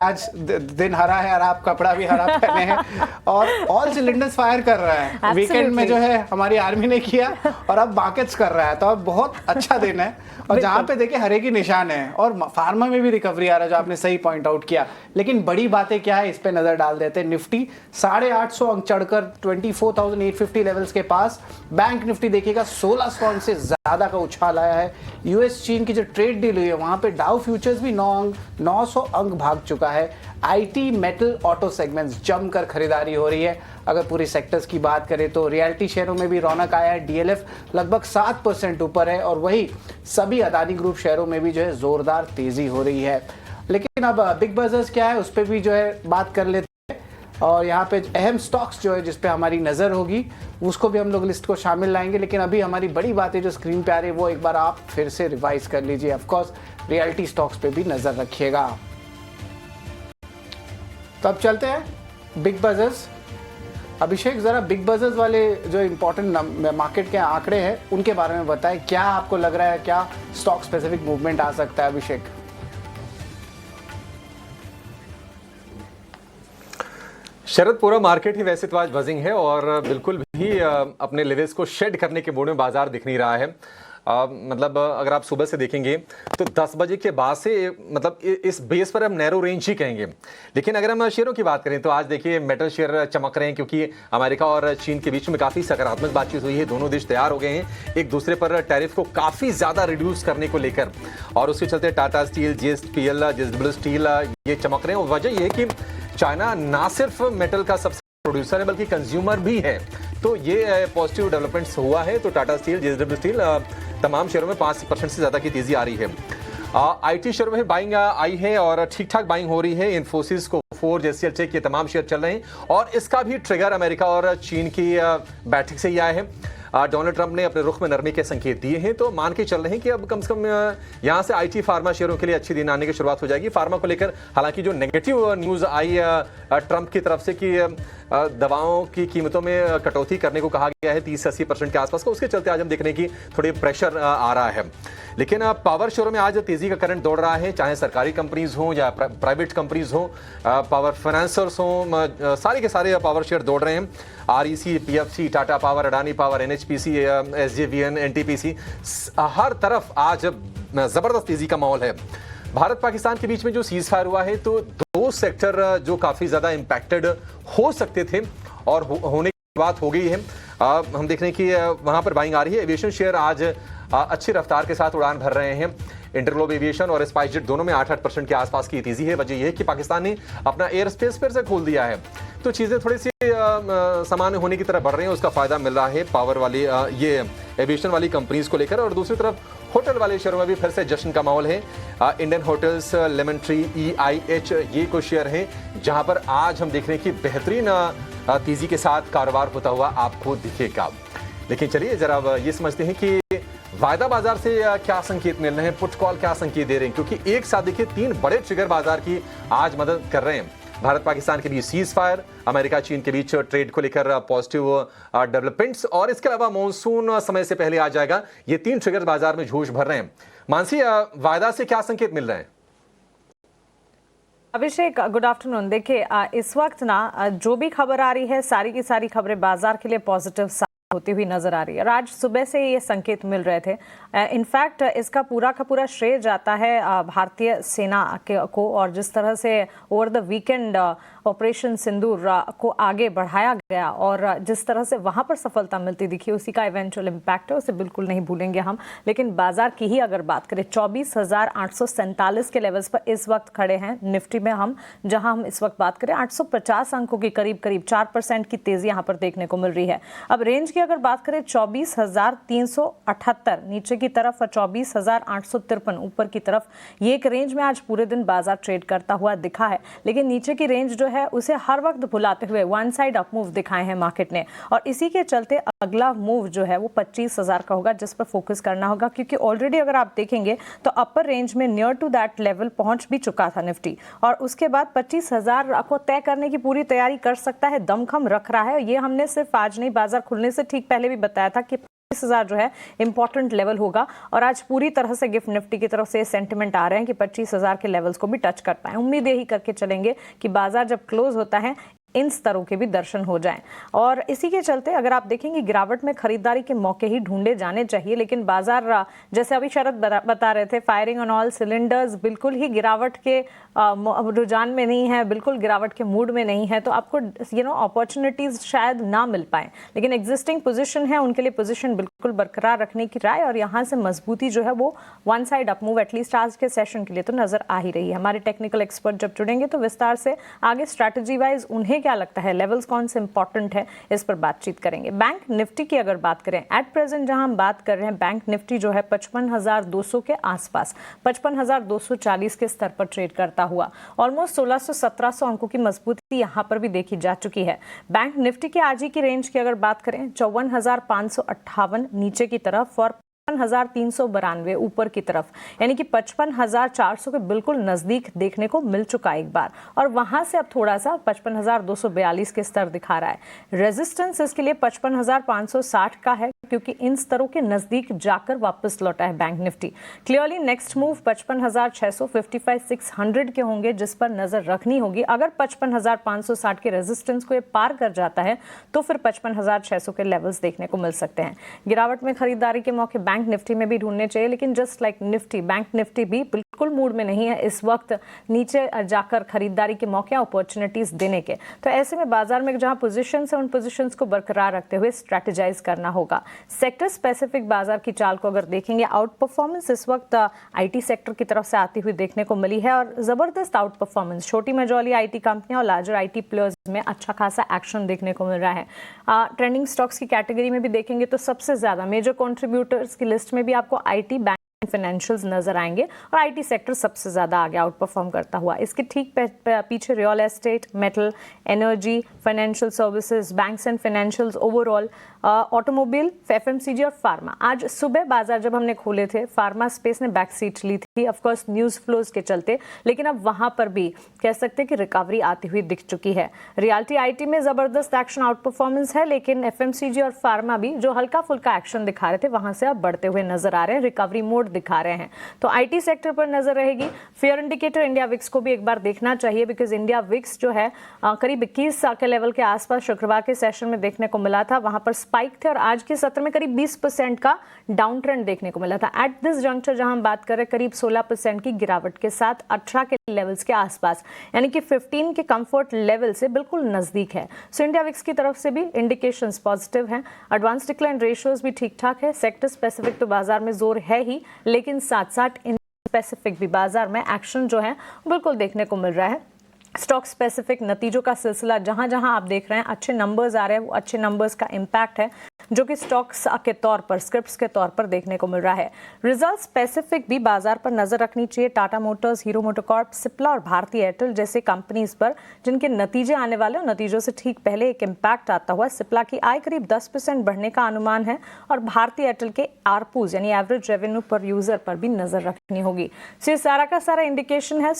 आज दिन हरा है और आप कपड़ा भी हरा पहने हैं और ऑल सिलेंडर्स फायर कर रहा है। वीकेंड में जो है हमारी आर्मी ने किया और अब मार्केट्स कर रहा है, तो अब बहुत अच्छा दिन है। और जहां पे देखिए हरे की निशान है और फार्मा में भी रिकवरी आ रहा है, जो आपने सही पॉइंट आउट किया। लेकिन बड़ी बातें क्या है, इस पे नजर डाल देते हैं। निफ्टी 850 अंक चढ़कर 24,850 लेवल्स के पास। बैंक निफ्टी देखिएगा 1600 अंक से ज्यादा का उछाल आया है। यूएस चीन की जो ट्रेड डील हुई है वहां पे डाउ फ्यूचर्स भी 900 अंक भाग चुका है। आईटी, मेटल, ऑटो सेगमेंट्स जमकर खरीदारी हो रही है। अगर पूरी सेक्टर्स की बात करें तो रियल्टी शेयरों में भी रौनक आया है। डीएलएफ लगभग 7% ऊपर है और वही सभी अदानी ग्रुप शेयरों में भी जो है जोरदार तेजी हो रही है। लेकिन अब बिग बजर्स क्या है उस पर भी जो है बात कर लेते हैं। और यहाँ पे अहम स्टॉक्स जो है जिस पे हमारी नज़र होगी उसको भी हम लोग लिस्ट को शामिल लाएंगे। लेकिन अभी हमारी बड़ी बातें जो स्क्रीन पे आ रही है वो एक बार आप फिर से रिवाइज कर लीजिए। ऑफकोर्स रियल्टी स्टॉक्स पे भी नज़र रखिएगा। तो अब चलते हैं बिग बजर्स। अभिषेक, जरा बिग बजर्स वाले जो इंपॉर्टेंट मार्केट के आंकड़े हैं उनके बारे में बताएं। क्या आपको लग रहा है, क्या स्टॉक स्पेसिफिक मूवमेंट आ सकता है अभिषेक? शरद, पूरा मार्केट ही वैसे तो आज बजिंग है और बिल्कुल भी अपने लेवल्स को शेड करने के मूड में बाजार दिख नहीं रहा है। मतलब अगर आप सुबह से देखेंगे तो 10 बजे के बाद से मतलब इस बेस पर हम नैरो रेंज ही कहेंगे। लेकिन अगर हम शेयरों की बात करें तो आज देखिए मेटल शेयर चमक रहे हैं, क्योंकि अमेरिका और चीन के बीच में काफ़ी सकारात्मक बातचीत हुई है। दोनों देश तैयार हो गए हैं एक दूसरे पर टैरिफ को काफ़ी ज़्यादा रिड्यूस करने को लेकर, और उसके चलते Tata steel, JSPL, JSW steel ये चमक रहे हैं। और वजह यह है कि चाइना ना सिर्फ मेटल का सबसे प्रोड्यूसर है बल्कि कंज्यूमर भी है। तो ये पॉजिटिव डेवलपमेंट्स हुआ है। तो टाटा स्टील, जेएसडब्ल्यू स्टील तमाम शेयरों में 5% से ज़्यादा की तेजी आ रही है। आईटी शेयरों में बाइंग आई है और ठीक ठाक बाइंग हो रही है। इन्फोसिस को 4 जेसीएल टेक ये तमाम शेयर चल रहे हैं और इसका भी ट्रिगर अमेरिका और चीन की बैठक से ही आया है। डोनाल्ड ट्रंप ने अपने रुख में नरमी के संकेत दिए हैं, तो मान के चल रहे हैं कि अब कम से कम यहाँ से आईटी फार्मा शेयरों के लिए अच्छी दिन आने की शुरुआत हो जाएगी। फार्मा को लेकर हालांकि जो नेगेटिव न्यूज़ आई ट्रंप की तरफ से कि दवाओं की कीमतों में कटौती करने को कहा गया है 30 से 80% के आसपास का, उसके चलते आज हम देखने की थोड़ी प्रेशर आ रहा है। लेकिन पावर शेयरों में आज तेजी का करंट दौड़ रहा है, चाहे सरकारी कंपनीज हों या प्राइवेट कंपनीज हों, पावर फाइनेंसर्स हों, सारे के सारे पावर शेयर दौड़ रहे हैं। REC, PFC, Tata Power, Adani Power, NHPC, SJVN, NTPC, हर तरफ आज जबरदस्त तेजी का माहौल है। भारत पाकिस्तान के बीच में जो सीज फायर हुआ है तो 2 सेक्टर जो काफी ज्यादा इंपैक्टेड हो सकते थे और होने की बात हो गई है। हम देख रहे हैं कि वहां पर बाइंग आ रही है। एविएशन शेयर आज अच्छी रफ्तार के साथ उड़ान भर रहे हैं। इंटरग्लोब एविएशन और स्पाइसजेट दोनों में 8% के आसपास की तेजी है। वजह यह है कि पाकिस्तान ने अपना एयर स्पेस फिर से खोल दिया है, तो चीजें थोड़ी सी सामान्य होने की तरफ बढ़ रही हैं। उसका फायदा मिल रहा है पावर वाली ये एविएशन वाली कंपनीज को लेकर। और दूसरी तरफ होटल वाले शेयरों में भी फिर से जश्न का माहौल है। Indian hotels, lemon tree, EIH ये कुछ शेयर हैं जहां पर आज हम देख रहे हैं कि बेहतरीन तेजी के साथ कारोबार होता हुआ आपको दिखेगा। लेकिन चलिए जरा ये समझते हैं कि वायदा बाजार से क्या संकेत मिल रहे हैं, पुट कॉल क्या संकेत दे रहे हैं, क्योंकि एक साथ देखिए 3 बड़े ट्रिगर बाजार की आज मदद कर रहे हैं। भारत पाकिस्तान के बीच सीज फायर, अमेरिका चीन के बीच ट्रेड को लेकर पॉजिटिव डेवलपमेंट्स, और इसके अलावा मॉनसून समय से पहले आ जाएगा। ये 3 ट्रिगर बाजार में जोश भर रहे हैं। मानसी, वायदा से क्या संकेत मिल रहे हैं? अभिषेक, गुड आफ्टरनून। देखिए इस वक्त ना जो भी खबर आ रही है सारी की सारी खबरें बाजार के लिए पॉजिटिव होती हुई नजर आ रही है और आज सुबह से ये संकेत मिल रहे थे। इनफैक्ट इसका पूरा का पूरा श्रेय जाता है भारतीय सेना को, और जिस तरह से ओवर द वीकेंड ऑपरेशन सिंदूर को आगे बढ़ाया गया और जिस तरह से वहां पर सफलता मिलती दिखी, उसी का इवेंचुअल इम्पैक्ट है, उसे बिल्कुल नहीं भूलेंगे हम। लेकिन बाजार की ही अगर बात करें 24,847 के लेवल्स पर इस वक्त खड़े हैं। निफ्टी में हम जहां हम इस वक्त बात करें 850 अंकों की करीब 4% की तेजी यहां पर देखने को मिल रही है। अब रेंज अगर बात करें 24,378 नीचे की तरफ और 24,853 ऊपर की तरफ, ये एक रेंज में आज पूरे दिन बाजार ट्रेड करता हुआ दिखा है। लेकिन नीचे की रेंज जो है उसे हर वक्त भुलाते हुए वन साइड अप मूव दिखाए हैं मार्केट ने, और इसी के चलते अगला मूव जो है वो 25,000 का होगा, जिस पर फोकस करना होगा। क्योंकि ऑलरेडी अगर आप देखेंगे तो अपर रेंज में नियर टू दैट लेवल पहुंच भी चुका था निफ्टी, और उसके बाद 25,000 को तय करने की पूरी तैयारी कर सकता है, दमखम रख रहा है। ये हमने सिर्फ आज नहीं, बाजार खुलने से ठीक पहले भी बताया था कि 25,000 जो है इंपॉर्टेंट लेवल होगा और आज पूरी तरह से गिफ्ट निफ्टी की तरफ से सेंटिमेंट आ रहे हैं कि 25,000 के लेवल्स को भी टच कर पाए। उम्मीद यही करके चलेंगे कि बाजार जब क्लोज होता है इन स्तरों के भी दर्शन हो जाएं। और इसी के चलते अगर आप देखेंगे गिरावट में खरीदारी के मौके ही ढूंढे जाने चाहिए, लेकिन बाजार जैसे अभी शरद बता रहे थे, फायरिंग ऑन ऑल सिलेंडर्स, बिल्कुल ही गिरावट के रुझान में नहीं है, बिल्कुल गिरावट के मूड में नहीं है, तो आपको अपॉर्चुनिटीज शायद ना मिल पाए, लेकिन एग्जिस्टिंग पोजीशन है उनके लिए पोजीशन बिल्कुल बरकरार रखने की राय और यहाँ से मजबूती जो है वो one side up move at least आज के सेशन के लिए तो नजर आ ही रही है। हमारे टेक्निकल एक्सपर्ट जब जुड़ेंगे तो विस्तार से आगे स्ट्रैटेजी वाइज उन्हें क्या लगता है, लेवल्स कौन से इंपॉर्टेंट है, इस पर बातचीत करेंगे। बैंक निफ्टी की अगर बात करें, एट प्रेजेंट जहां हम बात कर रहे हैं, बैंक निफ्टी जो है 55,200 के आसपास 55,240 के स्तर पर ट्रेड करता हुआ ऑलमोस्ट 1600-1700 अंकों की मजबूती यहां पर भी देखी जा चुकी है। बैंक निफ्टी के आज ही की रेंज की अगर बात करें 54,558 नीचे की तरफ और 55,392 ऊपर की तरफ, यानी कि 55,400 के बिल्कुल नजदीक देखने को मिल चुका एक बार और वहां से अब थोड़ा सा 55,242 के स्तर दिखा रहा है। रेजिस्टेंस इसके लिए 55,560 का है क्योंकि इन स्तरों के नजदीक जाकर वापस लौटा है bank Nifty. Clearly next move 55,600 55,600 के होंगे जिस पर नजर रखनी होगी। अगर 55,560 के रेजिस्टेंस को ये पार कर जाता है तो फिर 55,600 के लेवल्स देखने को मिल सकते हैं। गिरावट में खरीदारी के मौके बैंक निफ्टी में भी ढूंढने चाहिए, लेकिन just like Nifty, bank Nifty भी बिल्कुल मूड में नहीं है इस वक्त नीचे जाकर खरीदारी के मौके अपॉर्चुनिटीज देने के। तो ऐसे में बाजार में जहां पोजीशंस है उन पोजीशंस को बरकरार रखते हुए स्ट्रैटेजाइज करना होगा। सेक्टर स्पेसिफिक बाजार की चाल को अगर देखेंगे, आउट परफॉर्मेंस इस वक्त आईटी सेक्टर की तरफ से आती हुई देखने को मिली है और जबरदस्त आउट परफॉर्मेंस छोटी मेजॉली आईटी कंपनियां और लार्जर आईटी प्लेयर्स में अच्छा खासा एक्शन देखने को मिल रहा है। ट्रेंडिंग स्टॉक्स की कैटेगरी में भी देखेंगे तो सबसे ज्यादा मेजर कंट्रीब्यूटर्स की लिस्ट में भी आपको आईटी, बैंक, फाइनेंशियल्स नजर आएंगे और आईटी सेक्टर सबसे ज्यादा आगे आउट परफॉर्म करता हुआ। इसके ठीक पीछे real estate, metal, energy, financial services, banks and financials, overall automobile, FMCG और फार्मा। आज सुबह बाजार जब हमने खोले थे फार्मा स्पेस ने बैक सीट ली थी, ऑफ कोर्स न्यूज फ्लोज के चलते, लेकिन अब वहां पर भी कह सकते हैं कि रिकवरी आती हुई दिख चुकी है। रियल्टी आईटी में जबरदस्त एक्शन आउट परफॉर्मेंस है, लेकिन एफएमसीजी और फार्मा भी जो हल्का फुल्का एक्शन दिखा रहे थे वहां से अब बढ़ते हुए नजर आ रहे हैं, रिकवरी मोड दिखा रहे हैं। तो आईटी सेक्टर पर नजर रहेगी। फेयर इंडिकेटर इंडिया विक्स को भी एक बार देखना चाहिए बिकॉज इंडिया विक्स जो है करीब 21 के लेवल के आसपास शुक्रवार के सेशन में देखने को मिला था, वहां पर स्पाइक थे और आज के सत्र में करीब 20% का डाउन ट्रेंड देखने को मिला था। एट दिस जंक्चर जहां हम बात कर रहे हैं करीब 16% की गिरावट के साथ 18 के लेवल्स के आसपास, यानी कि 15 के कंफर्ट लेवल से बिल्कुल नजदीक है। सो इंडिया विक्स की तरफ से भी इंडिकेशंस पॉजिटिव हैं। एडवांस डिक्लाइन रेशियोज भी ठीक ठाक है। सेक्टर स्पेसिफिक तो बाजार में जोर है ही, लेकिन साथ साथ इन स्पेसिफिक भी बाजार में एक्शन जो है बिल्कुल देखने को मिल रहा है। स्टॉक स्पेसिफिक नतीजों का सिलसिला जहां जहां आप देख रहे हैं अच्छे नंबर्स आ रहे हैं, वो अच्छे नंबर्स का इंपैक्ट है जो कि स्टॉक्स के तौर पर, स्क्रिप्ट्स के तौर पर देखने को मिल रहा है। रिजल्ट स्पेसिफिक भी बाजार पर नजर रखनी चाहिए। Tata Motors, hero MotoCorp, Cipla और भारतीय एयरटेल जैसे कंपनीज पर जिनके नतीजे आने वाले और नतीजों से ठीक पहले एक इंपैक्ट आता हुआ। सिप्ला की आय करीब 10% बढ़ने का अनुमान है और भारतीय एयरटेल के आरपूज यानी एवरेज रेवेन्यू पर यूजर पर भी नजर रखनी होगी। सो ये सारा का सारा इंडिकेशन है